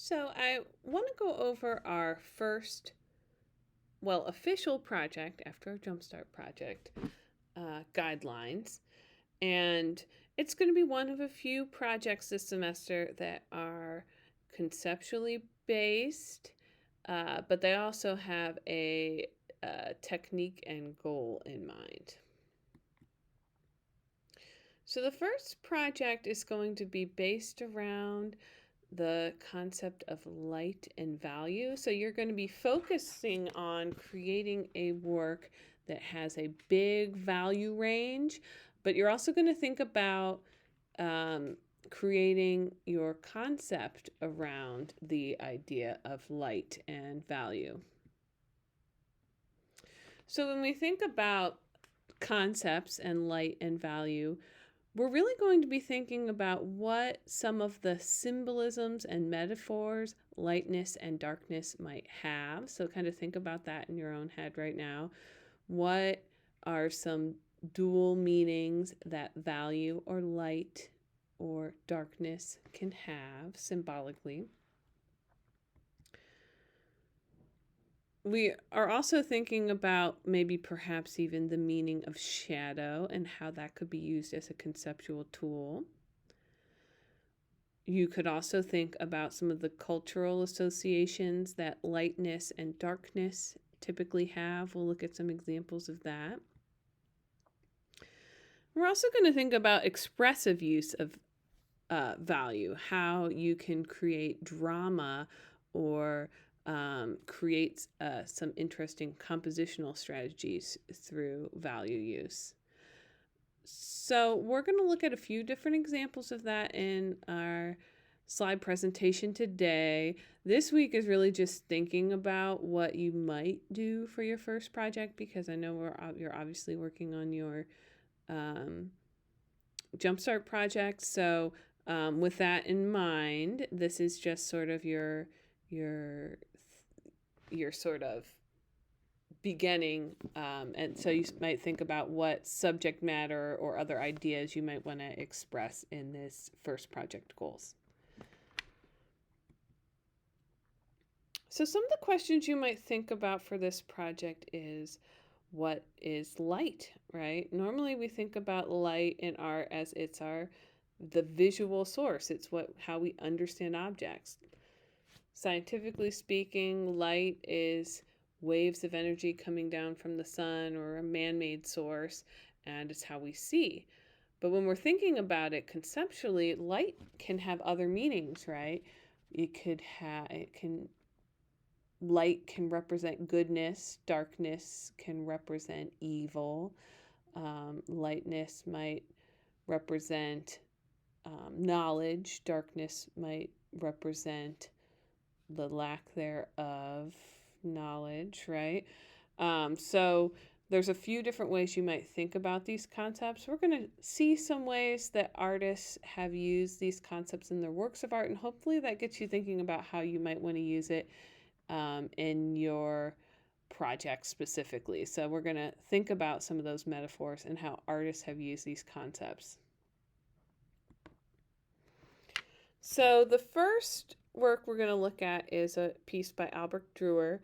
So I want to go over our first, official project after our Jumpstart project guidelines. And it's going to be one of a few projects this semester that are conceptually based, but they also have a technique and goal in mind. So the first project is going to be based around the concept of light and value. So you're going to be focusing on creating a work that has a big value range, but you're also going to think about creating your concept around the idea of light and value. So when we think about concepts and light and value, we're really going to be thinking about what some of the symbolisms and metaphors, lightness and darkness, might have. So, kind of think about that in your own head right now. What are some dual meanings that value or light or darkness can have symbolically? We are also thinking about maybe perhaps even the meaning of shadow and how that could be used as a conceptual tool. You could also think about some of the cultural associations that lightness and darkness typically have. We'll look at some examples of that. We're also going to think about expressive use of value, how you can create drama or create some interesting compositional strategies through value use. So we're going to look at a few different examples of that in our slide presentation today. This week is really just thinking about what you might do for your first project, because I know you're obviously working on your Jumpstart project. So with that in mind, this is just sort of your sort of beginning, and so you might think about what subject matter or other ideas you might want to express in this first project goals. So some of the questions you might think about for this project is, what is light, right? Normally we think about light in art as the visual source. It's how we understand objects. Scientifically speaking, light is waves of energy coming down from the sun or a man-made source, and it's how we see. But when we're thinking about it conceptually, light can have other meanings, right? Light can represent goodness, darkness can represent evil. Lightness might represent knowledge, darkness might represent the lack thereof knowledge, right? So there's a few different ways you might think about these concepts. We're going to see some ways that artists have used these concepts in their works of art, and hopefully that gets you thinking about how you might want to use it in your project specifically. So we're going to think about some of those metaphors and how artists have used these concepts. So the first work we're going to look at is a piece by Albert Drewer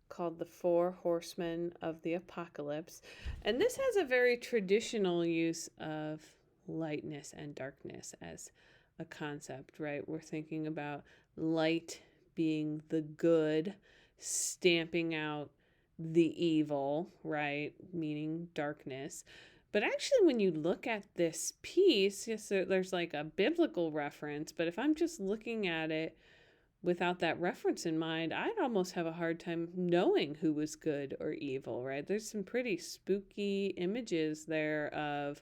called The Four Horsemen of the Apocalypse. And this has a very traditional use of lightness and darkness as a concept, right? We're thinking about light being the good, stamping out the evil, right? Meaning darkness. But actually, when you look at this piece, yes, there's like a biblical reference, but if I'm just looking at it without that reference in mind, I'd almost have a hard time knowing who was good or evil, right? There's some pretty spooky images there of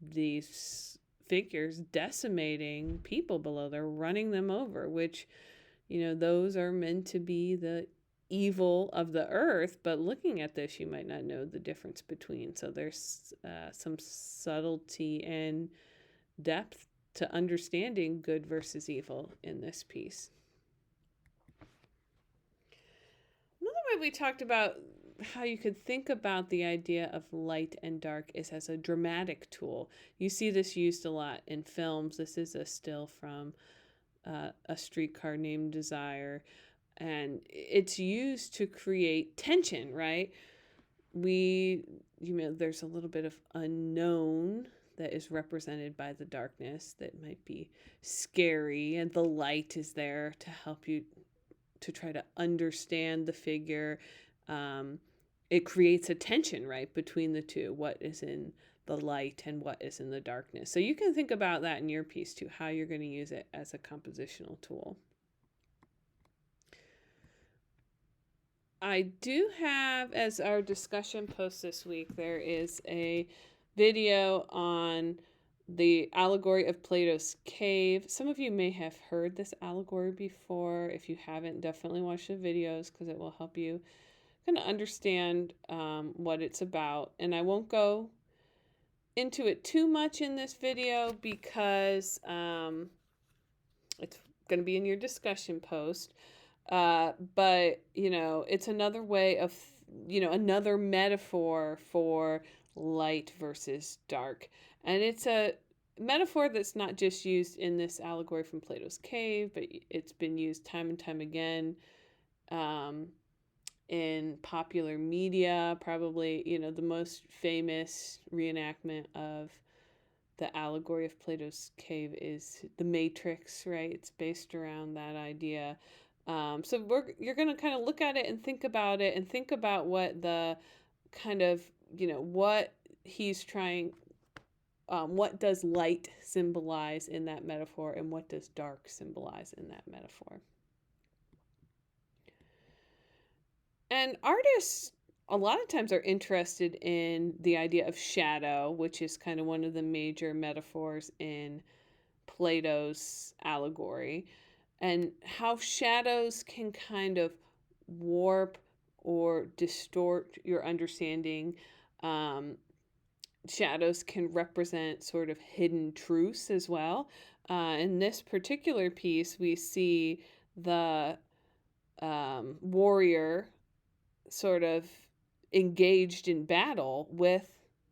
these figures decimating people below. They're running them over, which, those are meant to be the evil of the earth, but looking at this, you might not know the difference between. So there's some subtlety and depth to understanding good versus evil in this piece. Another way we talked about how you could think about the idea of light and dark is as a dramatic tool. You see this used a lot in films. This is a still from A Streetcar Named Desire. And it's used to create tension, right? There's a little bit of unknown that is represented by the darkness that might be scary, and the light is there to help you to try to understand the figure. Um, it creates a tension, right, between the two, what is in the light and what is in the darkness. So you can think about that in your piece too, how you're going to use it as a compositional tool. I do have, as our discussion post this week, there is a video on the allegory of Plato's cave. Some of you may have heard this allegory before. If you haven't, definitely watch the videos because it will help you kind of understand what it's about. And I won't go into it too much in this video because it's going to be in your discussion post. But, it's another way of, another metaphor for light versus dark. And it's a metaphor that's not just used in this allegory from Plato's cave, but it's been used time and time again in popular media. Probably, the most famous reenactment of the allegory of Plato's cave is The Matrix, right? It's based around that idea. So you're going to kind of look at it and think about it and think about what the kind of, what he's trying, what does light symbolize in that metaphor and what does dark symbolize in that metaphor. And artists a lot of times are interested in the idea of shadow, which is kind of one of the major metaphors in Plato's allegory, and how shadows can kind of warp or distort your understanding. Shadows can represent sort of hidden truths as well. In this particular piece, we see the warrior sort of engaged in battle with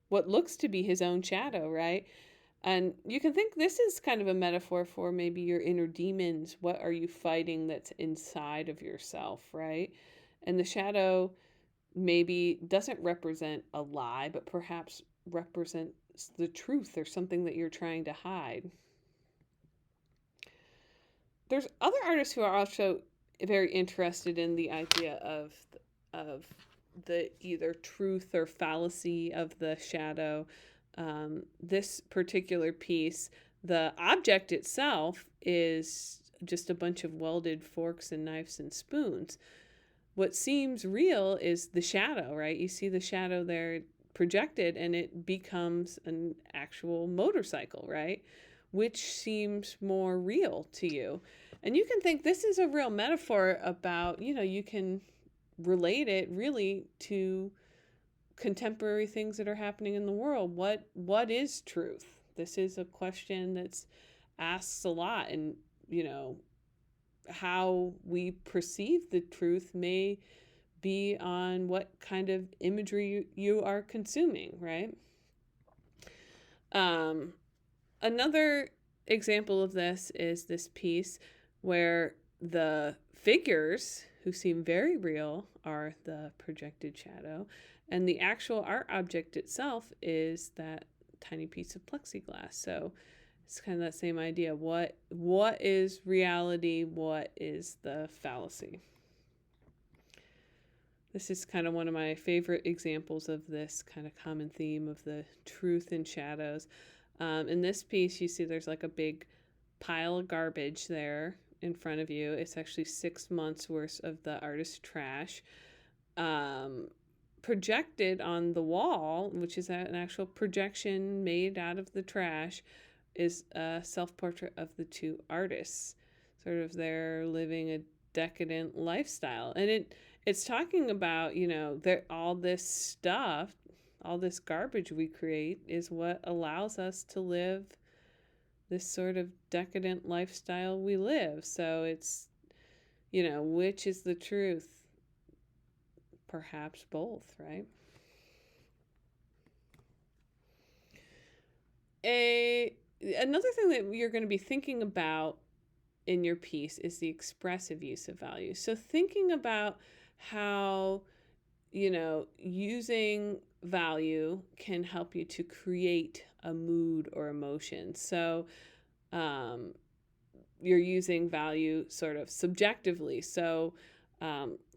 what looks to be his own shadow, right? And you can think this is kind of a metaphor for maybe your inner demons. What are you fighting that's inside of yourself, right? And the shadow maybe doesn't represent a lie, but perhaps represents the truth or something that you're trying to hide. There's other artists who are also very interested in the idea of the either truth or fallacy of the shadow. This particular piece, the object itself is just a bunch of welded forks and knives and spoons. What seems real is the shadow, right? You see the shadow there projected and it becomes an actual motorcycle, right? Which seems more real to you. And you can think this is a real metaphor about, you can relate it really to contemporary things that are happening in the world. What is truth? This is a question that's asked a lot, and how we perceive the truth may be on what kind of imagery you are consuming, right? Another example of this is this piece where the figures who seem very real are the projected shadow, and the actual art object itself is that tiny piece of plexiglass. So it's kind of that same idea. What is reality? What is the fallacy? This is kind of one of my favorite examples of this kind of common theme of the truth and shadows. In this piece, you see there's like a big pile of garbage there in front of you. It's actually 6 months worth of the artist's trash. Projected on the wall, which is an actual projection made out of the trash, is a self-portrait of the two artists. Sort of they're living a decadent lifestyle. And it's talking about, all this stuff, all this garbage we create is what allows us to live this sort of decadent lifestyle we live. So it's, which is the truth? Perhaps both, right? Another thing that you're going to be thinking about in your piece is the expressive use of value. So thinking about how, using value can help you to create a mood or emotion. So um, you're using value sort of subjectively. So,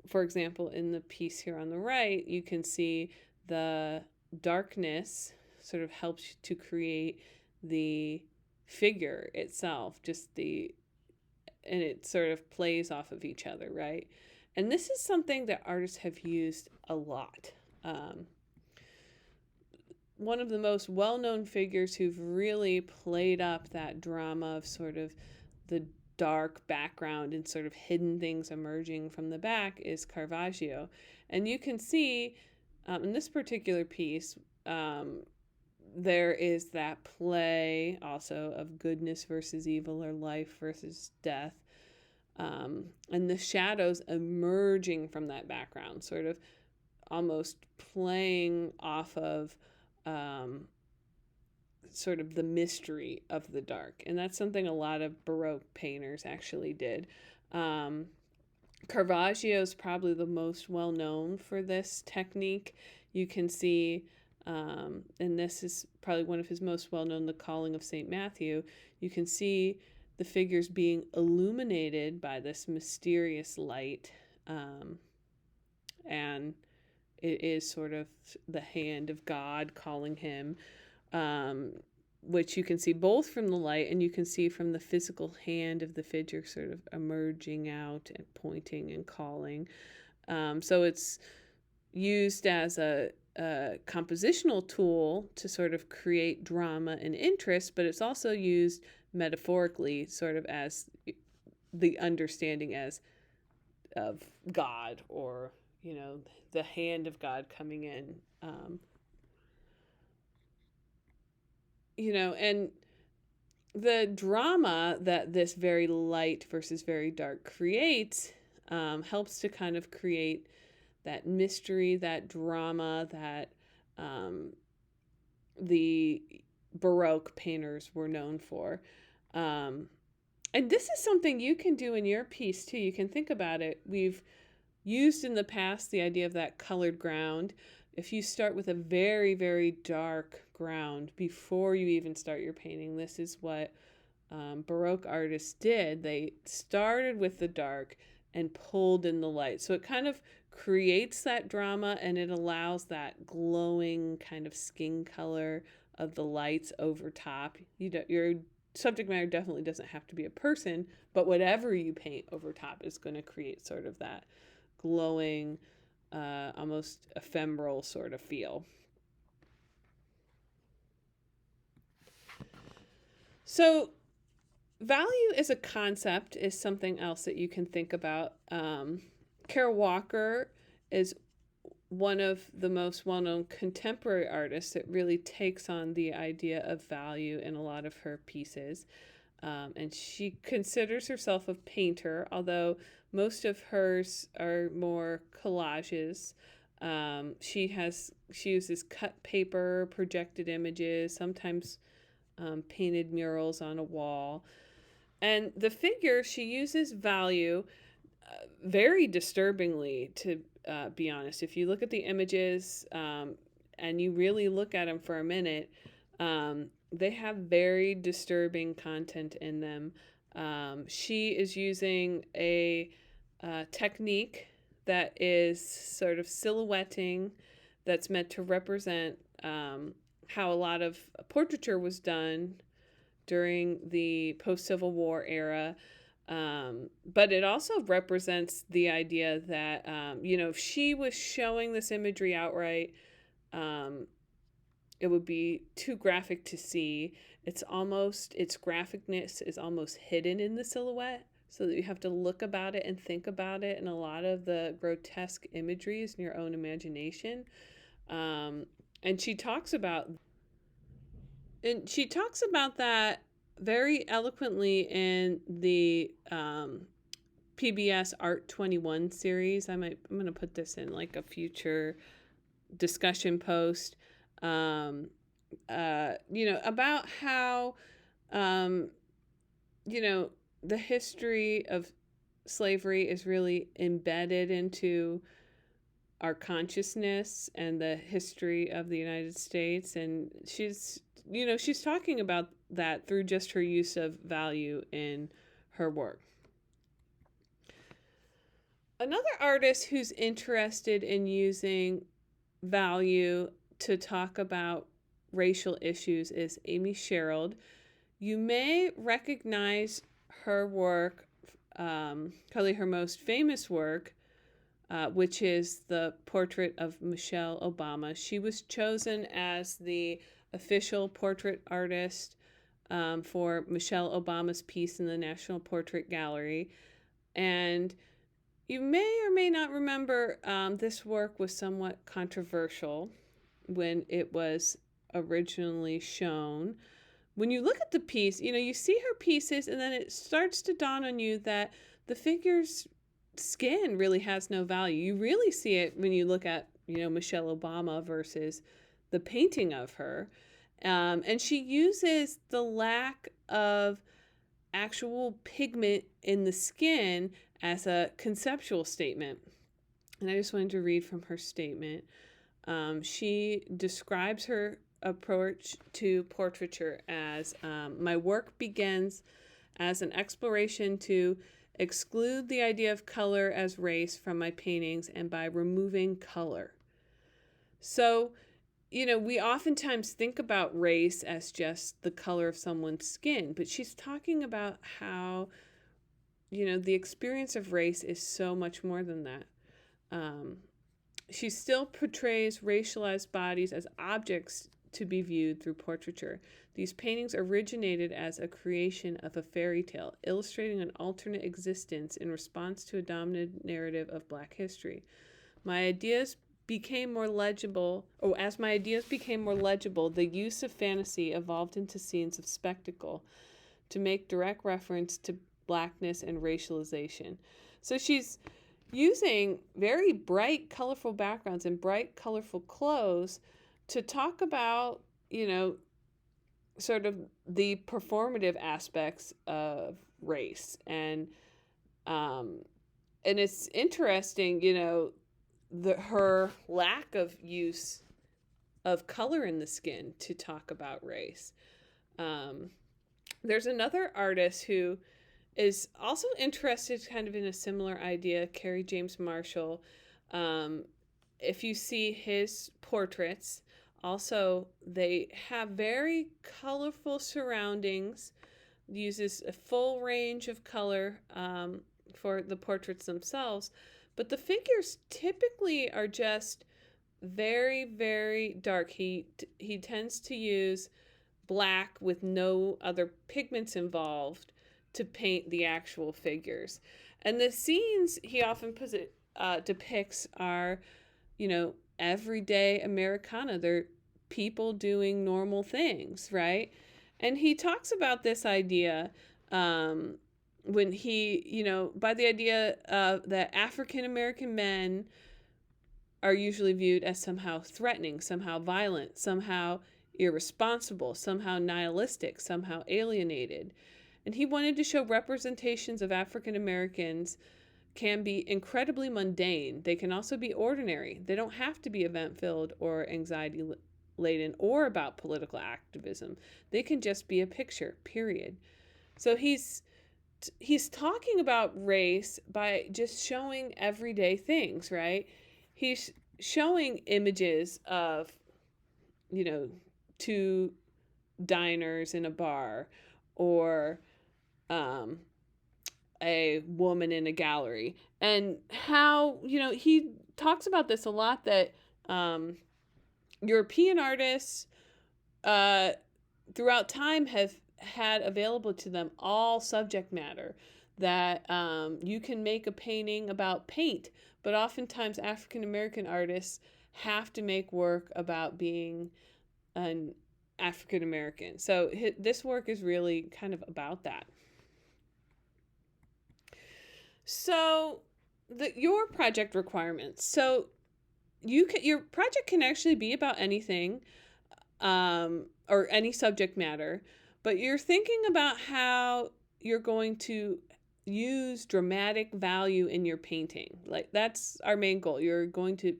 for example, in the piece here on the right, you can see the darkness sort of helps to create the figure itself, and it sort of plays off of each other, right? And this is something that artists have used a lot. Um, One of the most well known figures who've really played up that drama of sort of the dark background and sort of hidden things emerging from the back is Caravaggio. And you can see in this particular piece, there is that play also of goodness versus evil or life versus death. And the shadows emerging from that background, sort of almost playing off of sort of the mystery of the dark. And that's something a lot of Baroque painters actually did. Caravaggio is probably the most well known for this technique. You can see, and this is probably one of his most well known, The Calling of St. Matthew. You can see the figures being illuminated by this mysterious light. And it is sort of the hand of God calling him, which you can see both from the light and you can see from the physical hand of the figure sort of emerging out and pointing and calling. So it's used as a compositional tool to sort of create drama and interest, but it's also used metaphorically, sort of as the understanding as of God, or the hand of God coming in. And the drama that this very light versus very dark creates helps to kind of create that mystery, that drama that the Baroque painters were known for. And this is something you can do in your piece too. You can think about it. We've used in the past the idea of that colored ground. If you start with a very, very dark ground before you even start your painting, this is what Baroque artists did. They started with the dark and pulled in the light. So it kind of creates that drama, and it allows that glowing kind of skin color of the lights over top. Your subject matter definitely doesn't have to be a person, but whatever you paint over top is going to create sort of that glowing, almost ephemeral sort of feel. So value as a concept is something else that you can think about. Kara Walker is one of the most well-known contemporary artists that really takes on the idea of value in a lot of her pieces. And she considers herself a painter, although most of hers are more collages. She uses cut paper, projected images, sometimes painted murals on a wall. And the figure, she uses value very disturbingly, to be honest. If you look at the images and you really look at them for a minute, they have very disturbing content in them. She is using a technique that is sort of silhouetting, that's meant to represent how a lot of portraiture was done during the post-Civil War era. But it also represents the idea that, if she was showing this imagery outright, it would be too graphic to see. Its graphicness is almost hidden in the silhouette, so that you have to look about it and think about it, and a lot of the grotesque imagery is in your own imagination. And she talks about that very eloquently in the PBS Art 21 series. I'm going to put this in like a future discussion post. About how, the history of slavery is really embedded into our consciousness and the history of the United States. And she's talking about that through just her use of value in her work. Another artist who's interested in using value to talk about racial issues is Amy Sherald. You may recognize her work, probably her most famous work, which is the portrait of Michelle Obama. She was chosen as the official portrait artist for Michelle Obama's piece in the National Portrait Gallery. And you may or may not remember this work was somewhat controversial when it was originally shown. When you look at the piece, you see her pieces, and then it starts to dawn on you that the figure's skin really has no value. You really see it when you look at, Michelle Obama versus the painting of her. And she uses the lack of actual pigment in the skin as a conceptual statement. And I just wanted to read from her statement. She describes her approach to portraiture as my work begins as an exploration to exclude the idea of color as race from my paintings and by removing color. So, we oftentimes think about race as just the color of someone's skin, but she's talking about how, the experience of race is so much more than that. She still portrays racialized bodies as objects to be viewed through portraiture. These paintings originated as a creation of a fairy tale, illustrating an alternate existence in response to a dominant narrative of Black history. As my ideas became more legible, the use of fantasy evolved into scenes of spectacle to make direct reference to Blackness and racialization. So she's using very bright, colorful backgrounds and bright, colorful clothes to talk about, sort of the performative aspects of race. And it's interesting, her lack of use of color in the skin to talk about race. There's another artist who is also interested kind of in a similar idea, Kerry James Marshall. If you see his portraits, also they have very colorful surroundings, uses a full range of color for the portraits themselves, but the figures typically are just very, very dark. He tends to use black with no other pigments involved to paint the actual figures. And the scenes he often depicts are, everyday Americana. They're people doing normal things, right? And he talks about this idea when he, by the idea that African American men are usually viewed as somehow threatening, somehow violent, somehow irresponsible, somehow nihilistic, somehow alienated. And he wanted to show representations of African Americans can be incredibly mundane. They can also be ordinary. They don't have to be event-filled or anxiety-laden or about political activism. They can just be a picture, period. So he's talking about race by just showing everyday things, right? He's showing images of, two diners in a bar, or a woman in a gallery, and how, he talks about this a lot, that European artists throughout time have had available to them all subject matter, that you can make a painting about paint, but oftentimes African American artists have to make work about being an African American. So this work is really kind of about that. So your project requirements. So your project can actually be about anything, or any subject matter, but you're thinking about how you're going to use dramatic value in your painting. Like, that's our main goal. You're going to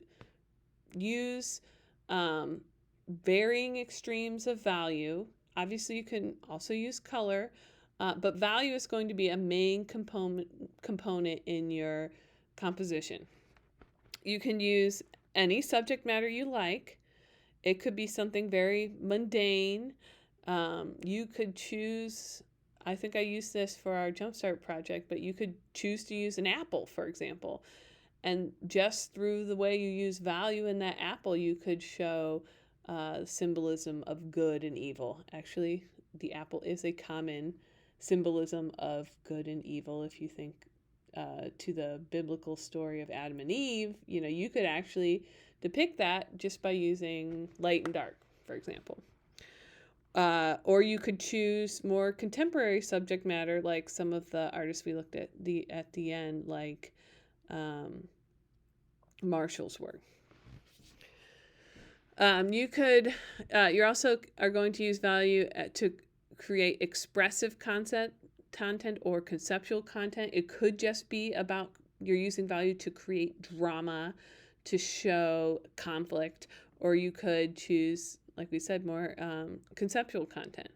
use um, varying extremes of value. Obviously, you can also use color, but value is going to be a main component in your composition. You can use any subject matter you like. It could be something very mundane. You could choose, I think I used this for our Jumpstart project, but you could choose to use an apple, for example. And just through the way you use value in that apple, you could show symbolism of good and evil. Actually, the apple is a common symbolism of good and evil. If you think to the biblical story of Adam and Eve, you could actually depict that just by using light and dark, for example. Or you could choose more contemporary subject matter, like some of the artists we looked at the end, like Marshall's work. You're also are going to use value to create expressive content or conceptual content. It could just be about you're using value to create drama, to show conflict, or you could choose, like we said, more conceptual content.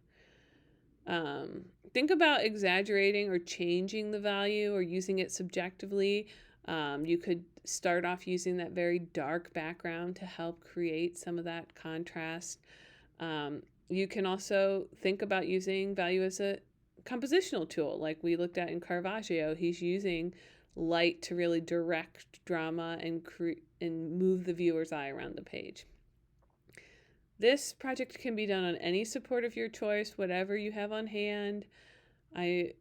Think about exaggerating or changing the value or using it subjectively. You could start off using that very dark background to help create some of that contrast. You can also think about using value as a compositional tool, like we looked at in Caravaggio. He's using light to really direct drama and move the viewer's eye around the page. This project can be done on any support of your choice, whatever you have on hand. I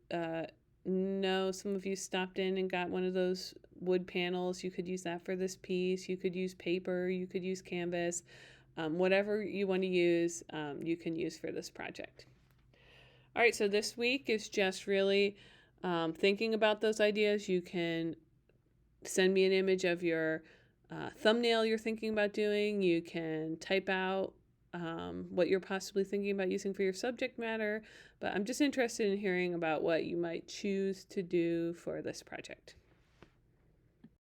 know some of you stopped in and got one of those wood panels. You could use that for this piece. You could use paper. You could use canvas. Whatever you want to use, you can use for this project. All right, so this week is just really thinking about those ideas. You can send me an image of your thumbnail you're thinking about doing. You can type out what you're possibly thinking about using for your subject matter, but I'm just interested in hearing about what you might choose to do for this project.